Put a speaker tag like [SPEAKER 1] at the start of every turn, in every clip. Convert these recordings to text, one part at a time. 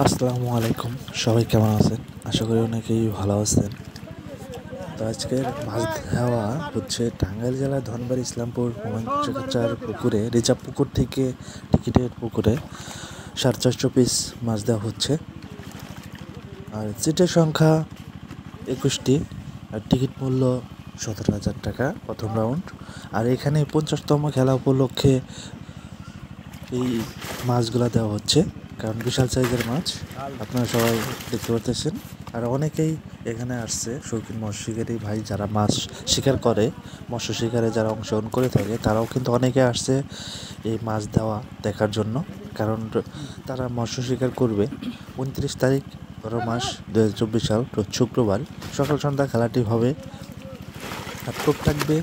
[SPEAKER 1] আসসালামু আলাইকুম, সবাই কেমন আছেন? আশা করি অনেকেই ভালো আছেন। তো আজকের মাছ ধরা হচ্ছে টাঙ্গাইল জেলার ধনবাড়ি ইসলামপুর হুমায়ুনচাচার পুকুরে, রিজার্ভ পুকুর থেকে টিকিটের পুকুরে 450 পিস মাছ দেওয়া হচ্ছে। আর সিটের সংখ্যা 21টি, আর টিকিট মূল্য 17,000 টাকা প্রথম রাউন্ড। আর এখানে 50তম খেলা উপলক্ষে এই মাছগুলা দেওয়া হচ্ছে, কারণ বিশাল সাইজের মাছ আপনারা সবাই দেখতে পারতেছেন। আর অনেকেই এখানে আসছে শৌখিন মৎস্য শিকারী ভাই, যারা মাছ শিকার করে, মৎস্য শিকারে যারা অংশগ্রহণ করে থাকে, তারাও কিন্তু অনেকে আসছে এই মাছ দেওয়া দেখার জন্য। কারণ তারা মৎস্য শিকার করবে 29 তারিখ 12 মাস 2024 সাল শুক্রবার সকাল সন্ধ্যা খেলাটি হবে। আর টোপ থাকবে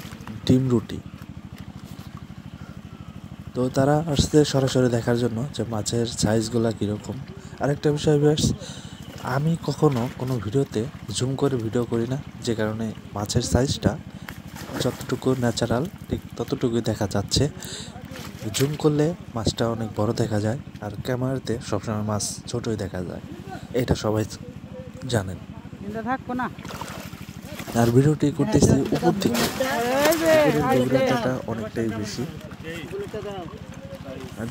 [SPEAKER 1] ডিম রুটি। তো তারা আসছে সরাসরি দেখার জন্য যে মাছের সাইজগুলো কীরকম। আরেকটা বিষয় বেশ, আমি কখনো কোনো ভিডিওতে জুম করে ভিডিও করি না, যে কারণে মাছের সাইজটা যতটুকু ন্যাচারাল ঠিক ততটুকুই দেখা যাচ্ছে। জুম করলে মাছটা অনেক বড় দেখা যায়, আর ক্যামেরাতে সবসময় মাছ ছোটই দেখা যায়, এটা সবাই জানেন। আর ভিডিওটি করতেছি উপর থেকে, গভীরতাটা অনেকটাই বেশি।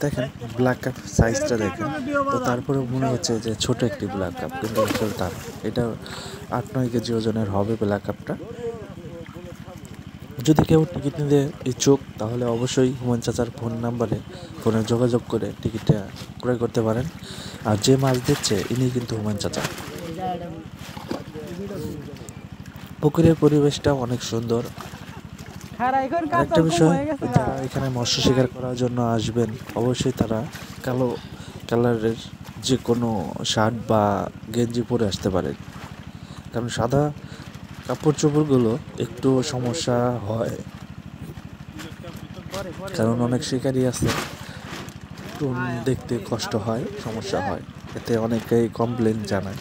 [SPEAKER 1] দেখেন ব্ল্যাক কাপ সাইজটা দেখেন, তো তারপরে মনে হচ্ছে যে ছোট একটি ব্ল্যাক কাপ, কিন্তু আসলে তা না। এটা 8-9 কেজি ওজনের হবে ব্ল্যাক কাপটা। যদি কেউ টিকিট নিতে ইচ্ছুক, তাহলে অবশ্যই হুমায়ুন চাচার ফোনে যোগাযোগ করে টিকিটটা ক্রয় করতে পারেন। আর যে মাছ দিচ্ছে ইনি কিন্তু হুমায়ুন চাচা। পুকুরের পরিবেশটা অনেক সুন্দর। আরেকটা বিষয়, যারা এখানে মৎস্য শিকার করার জন্য আসবেন, অবশ্যই তারা কালো কালারের যে কোনো শার্ট বা গেঞ্জি পরে আসতে পারেন, কারণ সাদা কাপড় চোপড়গুলো একটু সমস্যা হয়, কারণ অনেক শিকারি আছে, একটু দেখতে কষ্ট হয়, সমস্যা হয়, এতে অনেকেই কমপ্লেন জানায়।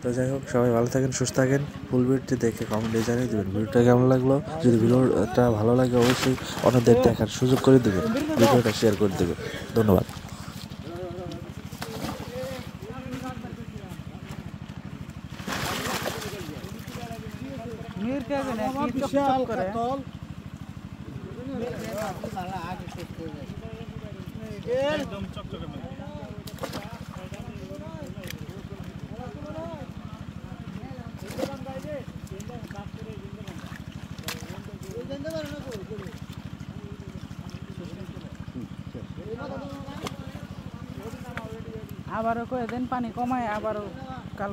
[SPEAKER 1] তো যাই হোক, সবাই ভালো থাকেন, সুস্থ থাকেন। ফুল ভিডিওটি দেখে কমেন্টে জানিয়ে দেবেন ভিডিওটা কেমন লাগলো। যদি ভিডিওটা ভালো লাগে, অবশ্যই অন্যদের দেখার সুযোগ করে দেবেন, ভিডিওটা শেয়ার করে দেবেন। ধন্যবাদ।
[SPEAKER 2] আবারও কয়ে দেন পানি কমায়, আবারও কাল